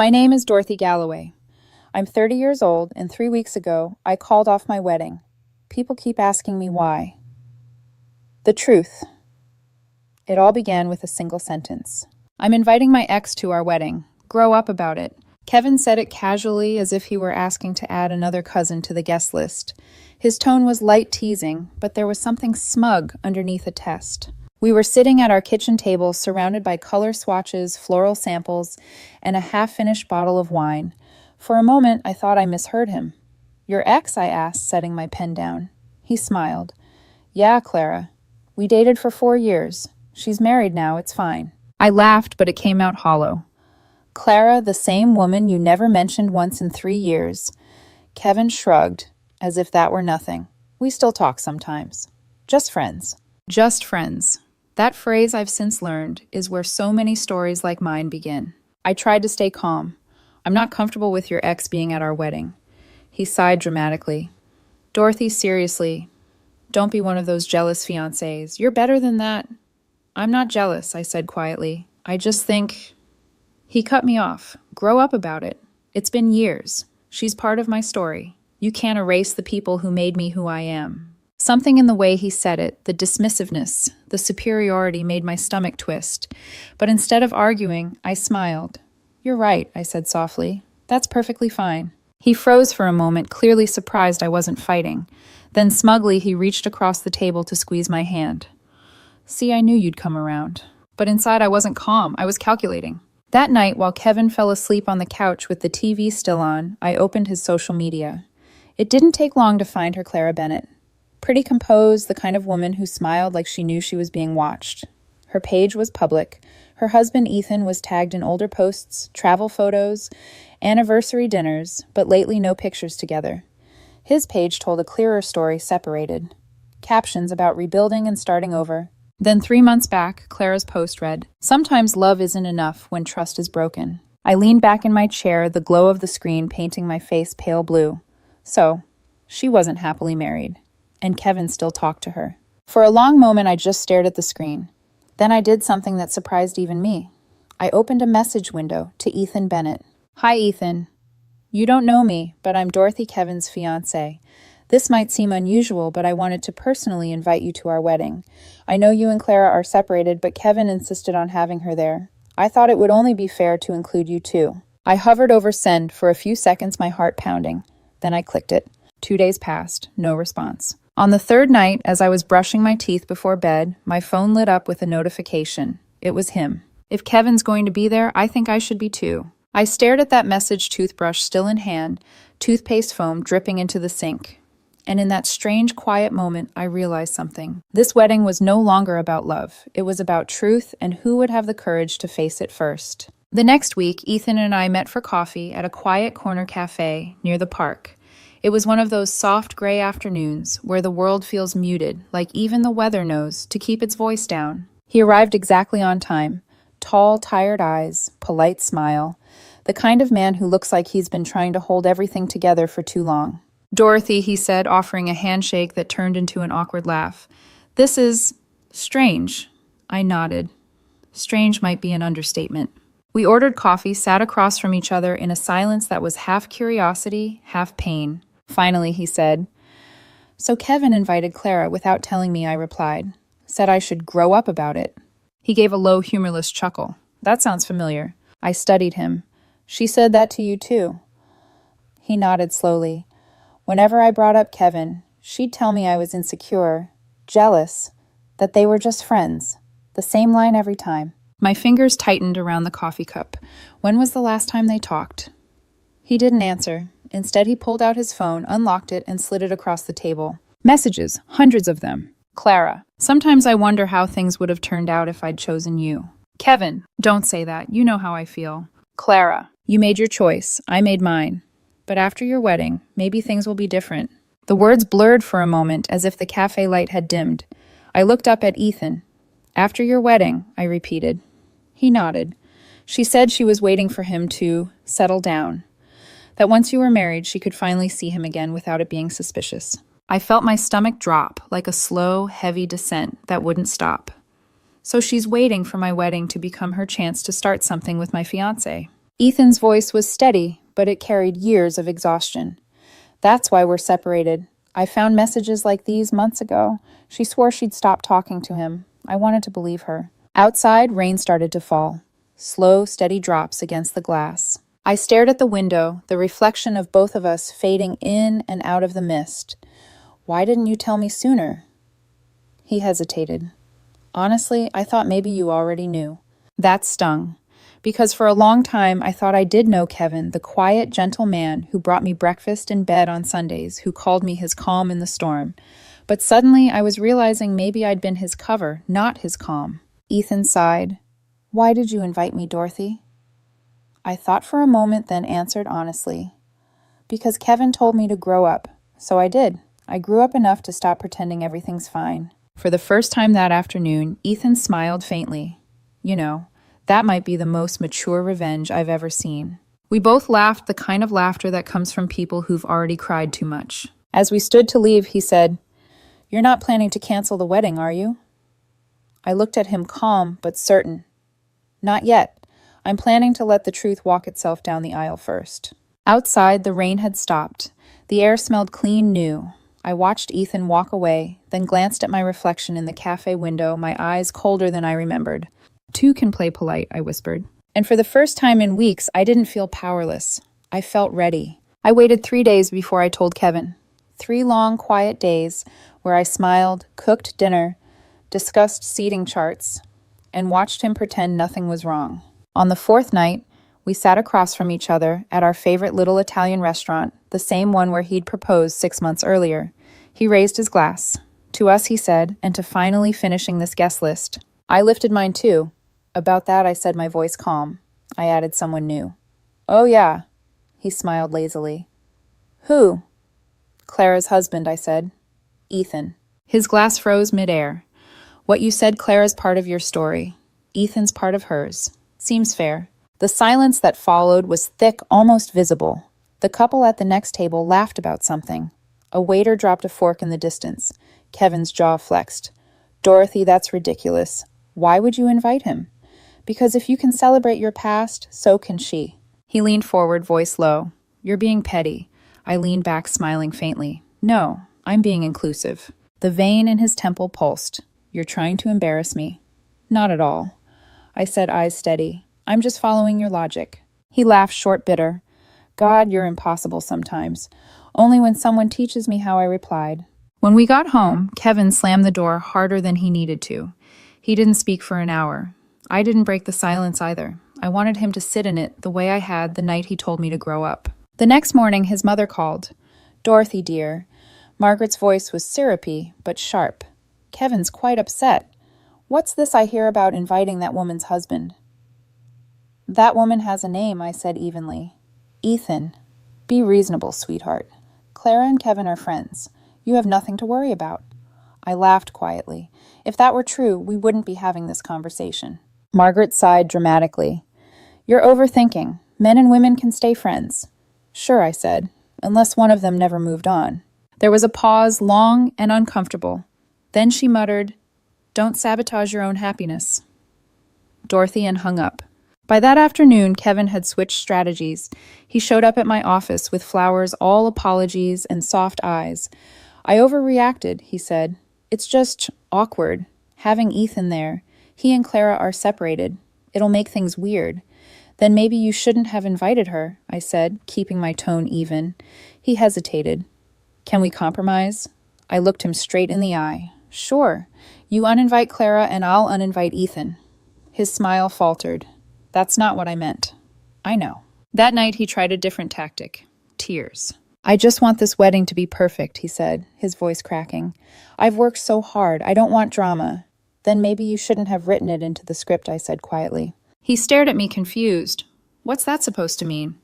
My name is Dorothy Galloway. I'm 30 years old, and 3 weeks ago, I called off my wedding. People keep asking me why. The truth. It all began with a single sentence. I'm inviting my ex to our wedding. Grow up about it. Kevin said it casually, as if he were asking to add another cousin to the guest list. His tone was light teasing, but there was something smug underneath a test. We were sitting at our kitchen table, surrounded by color swatches, floral samples, and a half-finished bottle of wine. For a moment, I thought I misheard him. "Your ex?" I asked, setting my pen down. He smiled. "Yeah, Clara. We dated for 4 years. She's married now, it's fine." I laughed, but it came out hollow. "Clara, the same woman you never mentioned once in 3 years." Kevin shrugged, as if that were nothing. "We still talk sometimes. Just friends." Just friends. That phrase, I've since learned, is where so many stories like mine begin. I tried to stay calm. "I'm not comfortable with your ex being at our wedding." He sighed dramatically. "Dorothy, seriously, don't be one of those jealous fiancés. You're better than that." "I'm not jealous," I said quietly. "I just think—" He cut me off. "Grow up about it. It's been years. She's part of my story. You can't erase the people who made me who I am." Something in the way he said it, the dismissiveness, the superiority, made my stomach twist. But instead of arguing, I smiled. "You're right," I said softly. "That's perfectly fine." He froze for a moment, clearly surprised I wasn't fighting. Then smugly, he reached across the table to squeeze my hand. "See, I knew you'd come around." But inside I wasn't calm, I was calculating. That night, while Kevin fell asleep on the couch with the TV still on, I opened his social media. It didn't take long to find her Clara Bennett. Pretty composed, the kind of woman who smiled like she knew she was being watched. Her page was public. Her husband Ethan was tagged in older posts, travel photos, anniversary dinners, but lately no pictures together. His page told a clearer story separated. Captions about rebuilding and starting over. Then 3 months back, Clara's post read, "Sometimes love isn't enough when trust is broken." I leaned back in my chair, the glow of the screen painting my face pale blue. So, she wasn't happily married. And Kevin still talked to her. For a long moment, I just stared at the screen. Then I did something that surprised even me. I opened a message window to Ethan Bennett. "Hi, Ethan. You don't know me, but I'm Dorothy, Kevin's fiancé. This might seem unusual, but I wanted to personally invite you to our wedding. I know you and Clara are separated, but Kevin insisted on having her there. I thought it would only be fair to include you too." I hovered over send for a few seconds, my heart pounding. Then I clicked it. 2 days passed, no response. On the third night, as I was brushing my teeth before bed, my phone lit up with a notification. It was him. If Kevin's going to be there, I think I should be too. I stared at that message, toothbrush still in hand, toothpaste foam dripping into the sink. And in that strange, quiet moment, I realized something. This wedding was no longer about love. It was about truth and who would have the courage to face it first. The next week, Ethan and I met for coffee at a quiet corner cafe near the park. It was one of those soft gray afternoons where the world feels muted, like even the weather knows to keep its voice down. He arrived exactly on time. Tall, tired eyes, polite smile. The kind of man who looks like he's been trying to hold everything together for too long. "Dorothy," he said, offering a handshake that turned into an awkward laugh. "This is strange." I nodded. Strange might be an understatement. We ordered coffee, sat across from each other in a silence that was half curiosity, half pain. Finally, he said, "So Kevin invited Clara without telling me," I replied. "Said I should grow up about it." He gave a low, humorless chuckle. "That sounds familiar." I studied him. "She said that to you too." He nodded slowly. "Whenever I brought up Kevin, she'd tell me I was insecure, jealous, that they were just friends. The same line every time." My fingers tightened around the coffee cup. When was the last time they talked? He didn't answer. Instead, he pulled out his phone, unlocked it, and slid it across the table. Messages, hundreds of them. "Clara, sometimes I wonder how things would have turned out if I'd chosen you." "Kevin, don't say that. You know how I feel." "Clara, you made your choice. I made mine. But after your wedding, maybe things will be different." The words blurred for a moment, as if the cafe light had dimmed. I looked up at Ethan. "After your wedding," I repeated. He nodded. "She said she was waiting for him to settle down. That once you were married, she could finally see him again without it being suspicious." I felt my stomach drop, like a slow, heavy descent that wouldn't stop. So she's waiting for my wedding to become her chance to start something with my fiancé. Ethan's voice was steady, but it carried years of exhaustion. That's why we're separated. I found messages like these months ago. She swore she'd stop talking to him. I wanted to believe her. Outside, rain started to fall. Slow, steady drops against the glass. I stared at the window, the reflection of both of us fading in and out of the mist. Why didn't you tell me sooner? He hesitated. Honestly, I thought maybe you already knew. That stung. Because for a long time, I thought I did know Kevin, the quiet, gentle man who brought me breakfast in bed on Sundays, who called me his calm in the storm. But suddenly, I was realizing maybe I'd been his cover, not his calm. Ethan sighed. Why did you invite me, Dorothy? I thought for a moment, then answered honestly. Because Kevin told me to grow up. So I did. I grew up enough to stop pretending everything's fine. For the first time that afternoon, Ethan smiled faintly. You know, that might be the most mature revenge I've ever seen. We both laughed, the kind of laughter that comes from people who've already cried too much. As we stood to leave, he said, You're not planning to cancel the wedding, are you? I looked at him calm but certain. Not yet. I'm planning to let the truth walk itself down the aisle first. Outside, the rain had stopped. The air smelled clean new. I watched Ethan walk away, then glanced at my reflection in the cafe window, my eyes colder than I remembered. Two can play polite, I whispered. And for the first time in weeks, I didn't feel powerless. I felt ready. I waited 3 days before I told Kevin. 3 long, quiet days where I smiled, cooked dinner, discussed seating charts, and watched him pretend nothing was wrong. On the 4th night, we sat across from each other at our favorite little Italian restaurant, the same one where he'd proposed 6 months earlier. He raised his glass. To us, he said, and to finally finishing this guest list. I lifted mine too. About that, I said, my voice calm. I added someone new. Oh, yeah. He smiled lazily. Who? Clara's husband, I said. Ethan. His glass froze midair. What you said, Clara's part of your story. Ethan's part of hers. Seems fair. The silence that followed was thick, almost visible. The couple at the next table laughed about something. A waiter dropped a fork in the distance. Kevin's jaw flexed. Dorothy, that's ridiculous. Why would you invite him? Because if you can celebrate your past, so can she. He leaned forward, voice low. You're being petty. I leaned back, smiling faintly. No, I'm being inclusive. The vein in his temple pulsed. You're trying to embarrass me. Not at all. I said, eyes steady. I'm just following your logic. He laughed, short, bitter. God, you're impossible sometimes. Only when someone teaches me how, I replied. When we got home, Kevin slammed the door harder than he needed to. He didn't speak for an hour. I didn't break the silence either. I wanted him to sit in it the way I had the night he told me to grow up. The next morning, his mother called. Dorothy, dear. Margaret's voice was syrupy, but sharp. Kevin's quite upset. What's this I hear about inviting that woman's husband? That woman has a name, I said evenly. Ethan. Be reasonable, sweetheart. Clara and Kevin are friends. You have nothing to worry about. I laughed quietly. If that were true, we wouldn't be having this conversation. Margaret sighed dramatically. You're overthinking. Men and women can stay friends. Sure, I said, unless one of them never moved on. There was a pause, long and uncomfortable. Then she muttered, Don't sabotage your own happiness. Dorothy and hung up. By that afternoon, Kevin had switched strategies. He showed up at my office with flowers, all apologies and soft eyes. I overreacted, he said. It's just awkward. Having Ethan there. He and Clara are separated. It'll make things weird. Then maybe you shouldn't have invited her, I said, keeping my tone even. He hesitated. Can we compromise? I looked him straight in the eye. Sure. You uninvite Clara and I'll uninvite Ethan. His smile faltered. That's not what I meant. I know. That night he tried a different tactic. Tears. I just want this wedding to be perfect, he said, his voice cracking. I've worked so hard. I don't want drama. Then maybe you shouldn't have written it into the script, I said quietly. He stared at me confused. What's that supposed to mean?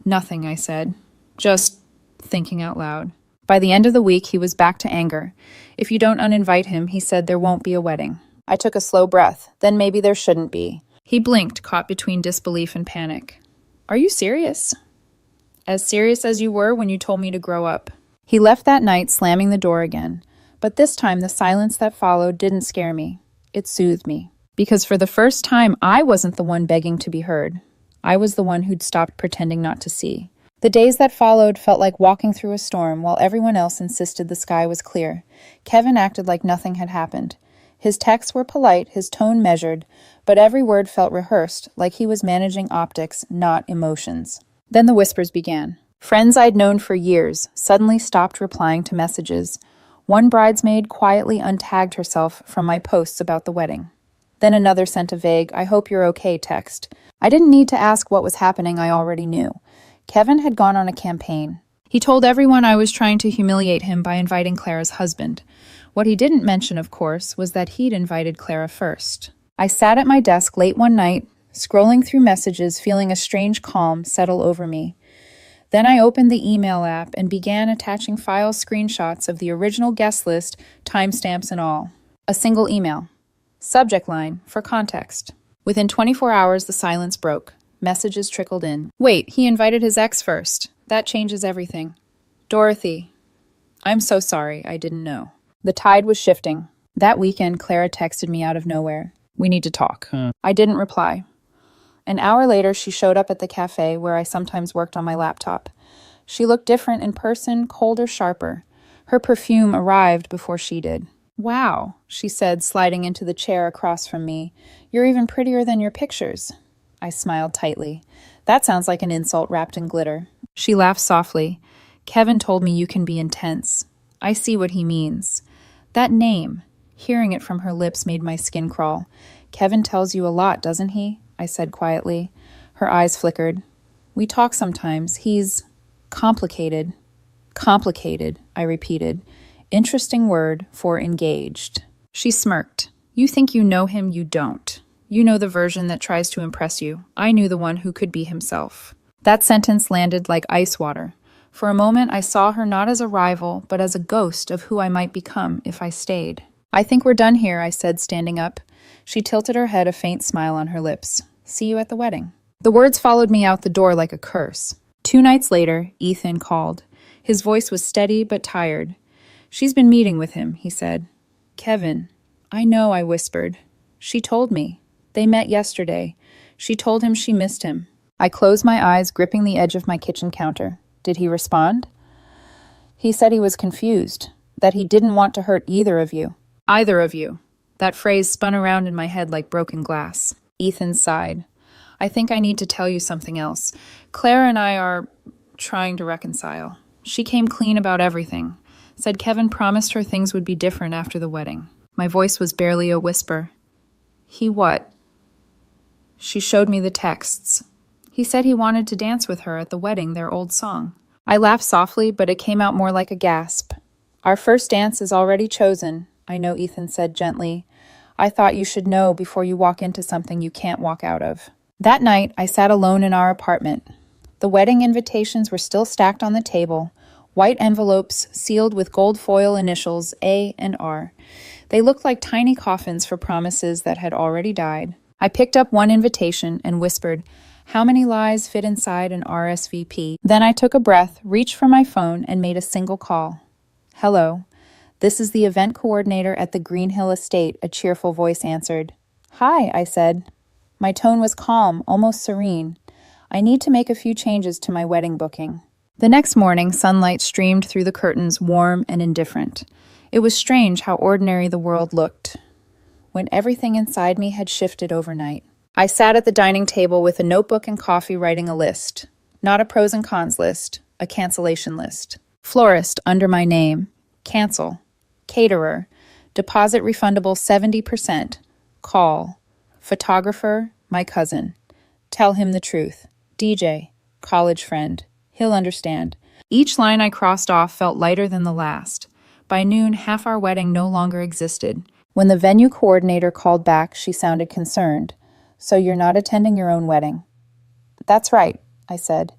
Nothing, I said. Just thinking out loud. By the end of the week, he was back to anger. If you don't uninvite him, he said, there won't be a wedding. I took a slow breath. Then maybe there shouldn't be. He blinked, caught between disbelief and panic. Are you serious? As serious as you were when you told me to grow up. He left that night, slamming the door again. But this time, the silence that followed didn't scare me. It soothed me. Because for the first time, I wasn't the one begging to be heard. I was the one who'd stopped pretending not to see. The days that followed felt like walking through a storm while everyone else insisted the sky was clear. Kevin acted like nothing had happened. His texts were polite, his tone measured, but every word felt rehearsed, like he was managing optics, not emotions. Then the whispers began. Friends I'd known for years suddenly stopped replying to messages. One bridesmaid quietly untagged herself from my posts about the wedding. Then another sent a vague, "I hope you're okay" text. I didn't need to ask what was happening, I already knew. Kevin had gone on a campaign. He told everyone I was trying to humiliate him by inviting Clara's husband. What he didn't mention, of course, was that he'd invited Clara first. I sat at my desk late one night, scrolling through messages, feeling a strange calm settle over me. Then I opened the email app and began attaching file screenshots of the original guest list, timestamps and all. A single email. Subject line, for context. Within 24 hours, the silence broke. Messages trickled in. Wait, he invited his ex first. That changes everything. Dorothy. I'm so sorry, I didn't know. The tide was shifting. That weekend, Clara texted me out of nowhere. We need to talk. I didn't reply. An hour later, she showed up at the cafe where I sometimes worked on my laptop. She looked different in person, colder, sharper. Her perfume arrived before she did. Wow, she said, sliding into the chair across from me. You're even prettier than your pictures. I smiled tightly. That sounds like an insult wrapped in glitter. She laughed softly. Kevin told me you can be intense. I see what he means. That name, hearing it from her lips made my skin crawl. Kevin tells you a lot, doesn't he? I said quietly. Her eyes flickered. We talk sometimes. He's complicated. Complicated, I repeated. Interesting word for engaged. She smirked. You think you know him, you don't. You know the version that tries to impress you. I knew the one who could be himself. That sentence landed like ice water. For a moment, I saw her not as a rival, but as a ghost of who I might become if I stayed. I think we're done here, I said, standing up. She tilted her head, a faint smile on her lips. See you at the wedding. The words followed me out the door like a curse. 2 nights later, Ethan called. His voice was steady but tired. She's been meeting with him, he said. Kevin. I know, I whispered. She told me. They met yesterday. She told him she missed him. I closed my eyes, gripping the edge of my kitchen counter. Did he respond? He said he was confused, that he didn't want to hurt either of you. Either of you. That phrase spun around in my head like broken glass. Ethan sighed. I think I need to tell you something else. Clara and I are trying to reconcile. She came clean about everything. Said Kevin promised her things would be different after the wedding. My voice was barely a whisper. He what? She showed me the texts. He said he wanted to dance with her at the wedding, their old song. I laughed softly, but it came out more like a gasp. Our first dance is already chosen, I know Ethan said gently. I thought you should know before you walk into something you can't walk out of. That night, I sat alone in our apartment. The wedding invitations were still stacked on the table, white envelopes sealed with gold foil initials A and R. They looked like tiny coffins for promises that had already died. I picked up one invitation and whispered, how many lies fit inside an RSVP? Then I took a breath, reached for my phone, and made a single call. Hello. This is the event coordinator at the Green Hill Estate, a cheerful voice answered. Hi, I said. My tone was calm, almost serene. I need to make a few changes to my wedding booking. The next morning, sunlight streamed through the curtains, warm and indifferent. It was strange how ordinary the world looked, when everything inside me had shifted overnight. I sat at the dining table with a notebook and coffee writing a list. Not a pros and cons list, a cancellation list. Florist under my name. Cancel. Caterer. Deposit refundable 70%. Call. Photographer, my cousin. Tell him the truth. DJ. College friend. He'll understand. Each line I crossed off felt lighter than the last. By noon, half our wedding no longer existed. When the venue coordinator called back, she sounded concerned. So you're not attending your own wedding? That's right, I said.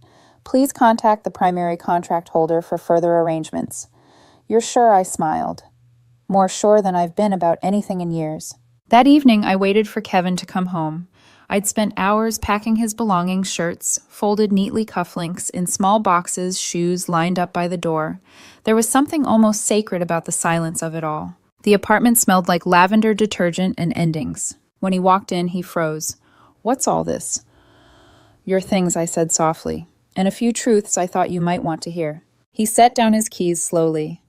Please contact the primary contract holder for further arrangements. You're sure? I smiled. More sure than I've been about anything in years. That evening, I waited for Kevin to come home. I'd spent hours packing his belongings, shirts, folded neatly cufflinks, in small boxes, shoes lined up by the door. There was something almost sacred about the silence of it all. The apartment smelled like lavender detergent and endings. When he walked in, he froze. What's all this? Your things, I said softly, and a few truths I thought you might want to hear. He set down his keys slowly.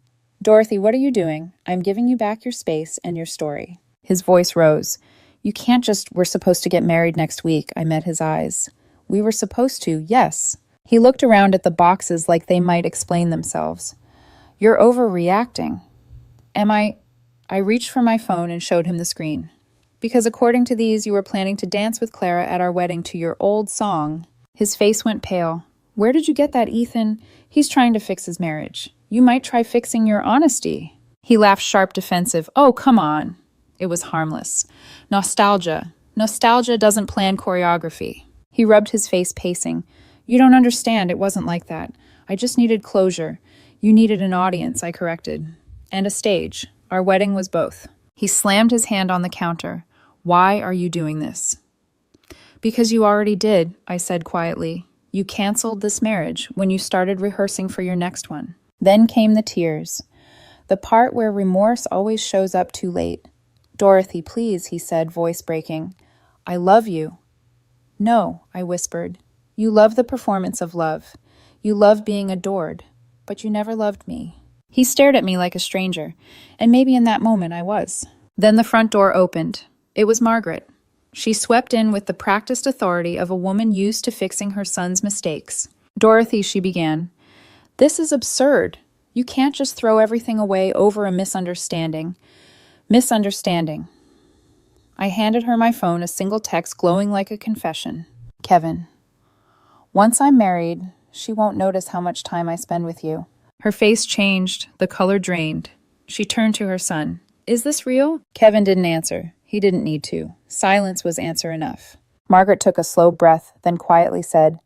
Dorothy, what are you doing? I'm giving you back your space and your story. His voice rose. You can't just, we're supposed to get married next week. I met his eyes. We were supposed to, yes. He looked around at the boxes like they might explain themselves. You're overreacting. Am I? I reached for my phone and showed him the screen. Because according to these, you were planning to dance with Clara at our wedding to your old song. His face went pale. Where did you get that, Ethan? He's trying to fix his marriage. You might try fixing your honesty. He laughed sharp, defensive. Oh, come on. It was harmless. Nostalgia. Nostalgia doesn't plan choreography. He rubbed his face, pacing. You don't understand. It wasn't like that. I just needed closure. You needed an audience, I corrected. And a stage. Our wedding was both. He slammed his hand on the counter. Why are you doing this? Because you already did, I said quietly. You canceled this marriage when you started rehearsing for your next one. Then came the tears. The part where remorse always shows up too late. Dorothy, please, he said, voice breaking. I love you. No, I whispered. You love the performance of love. You love being adored. But you never loved me. He stared at me like a stranger, and maybe in that moment I was. Then the front door opened. It was Margaret. She swept in with the practiced authority of a woman used to fixing her son's mistakes. Dorothy, she began. This is absurd. You can't just throw everything away over a misunderstanding. Misunderstanding. I handed her my phone, a single text glowing like a confession. Kevin. Once I'm married, she won't notice how much time I spend with you. Her face changed, the color drained. She turned to her son. Is this real? Kevin didn't answer. He didn't need to. Silence was answer enough. Margaret took a slow breath, then quietly said,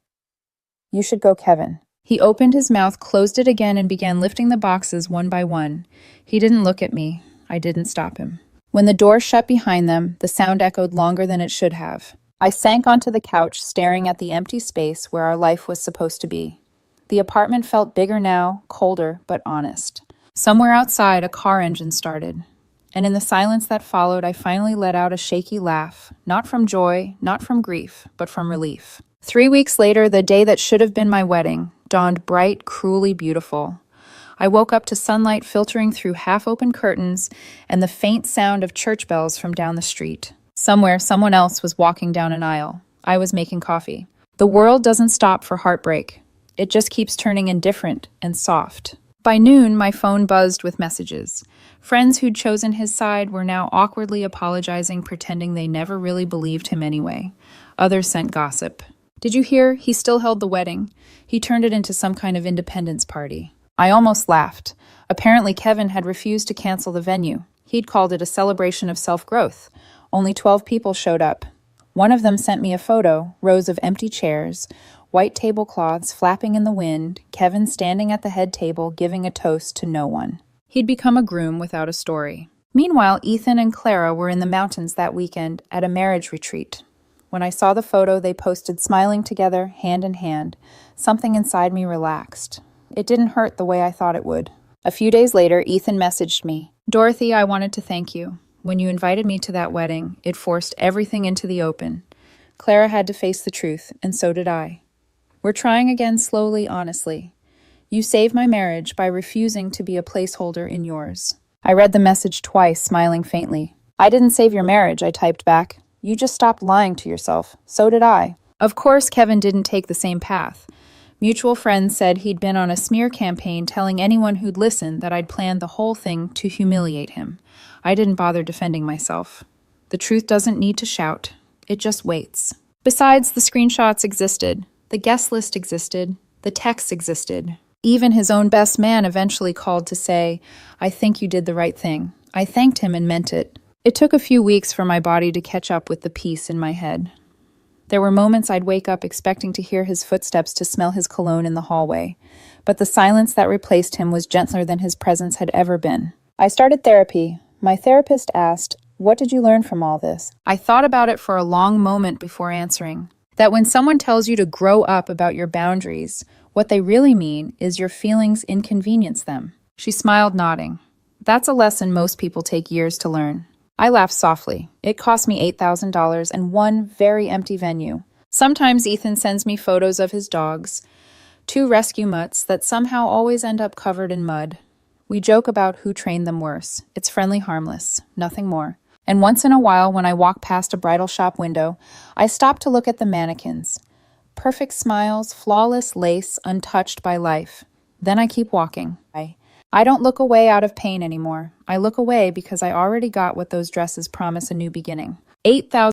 You should go, Kevin. He opened his mouth, closed it again, and began lifting the boxes one by one. He didn't look at me. I didn't stop him. When the door shut behind them, the sound echoed longer than it should have. I sank onto the couch, staring at the empty space where our life was supposed to be. The apartment felt bigger now, colder, but honest. Somewhere outside, a car engine started. And in the silence that followed, I finally let out a shaky laugh, not from joy, not from grief, but from relief. 3 weeks later, the day that should have been my wedding dawned bright, cruelly beautiful. I woke up to sunlight filtering through half-open curtains and the faint sound of church bells from down the street. Somewhere, someone else was walking down an aisle. I was making coffee. The world doesn't stop for heartbreak. It just keeps turning indifferent and soft. By noon, my phone buzzed with messages. Friends who'd chosen his side were now awkwardly apologizing, pretending they never really believed him anyway. Others sent gossip. Did you hear? He still held the wedding. He turned it into some kind of independence party. I almost laughed. Apparently, Kevin had refused to cancel the venue. He'd called it a celebration of self-growth. Only 12 people showed up. One of them sent me a photo, rows of empty chairs, white tablecloths flapping in the wind, Kevin standing at the head table giving a toast to no one. He'd become a groom without a story. Meanwhile, Ethan and Clara were in the mountains that weekend at a marriage retreat. When I saw the photo they posted smiling together, hand in hand, something inside me relaxed. It didn't hurt the way I thought it would. A few days later, Ethan messaged me. Dorothy, I wanted to thank you. When you invited me to that wedding, it forced everything into the open. Clara had to face the truth, and so did I. We're trying again slowly, honestly. You saved my marriage by refusing to be a placeholder in yours. I read the message twice, smiling faintly. I didn't save your marriage, I typed back. You just stopped lying to yourself. So did I. Of course, Kevin didn't take the same path. Mutual friends said he'd been on a smear campaign telling anyone who'd listen that I'd planned the whole thing to humiliate him. I didn't bother defending myself. The truth doesn't need to shout. It just waits. Besides, the screenshots existed. The guest list existed. The texts existed. Even his own best man eventually called to say, I think you did the right thing. I thanked him and meant it. It took a few weeks for my body to catch up with the peace in my head. There were moments I'd wake up expecting to hear his footsteps, to smell his cologne in the hallway. But the silence that replaced him was gentler than his presence had ever been. I started therapy. My therapist asked, What did you learn from all this? I thought about it for a long moment before answering. That when someone tells you to grow up about your boundaries, what they really mean is your feelings inconvenience them. She smiled, nodding. That's a lesson most people take years to learn. I laughed softly. It cost me $8,000 and one very empty venue. Sometimes Ethan sends me photos of his dogs, two rescue mutts that somehow always end up covered in mud. We joke about who trained them worse. It's friendly, harmless, nothing more. And once in a while, when I walk past a bridal shop window, I stop to look at the mannequins. Perfect smiles, flawless lace, untouched by life. Then I keep walking. I don't look away out of pain anymore. I look away because I already got what those dresses promise: a new beginning. 8,000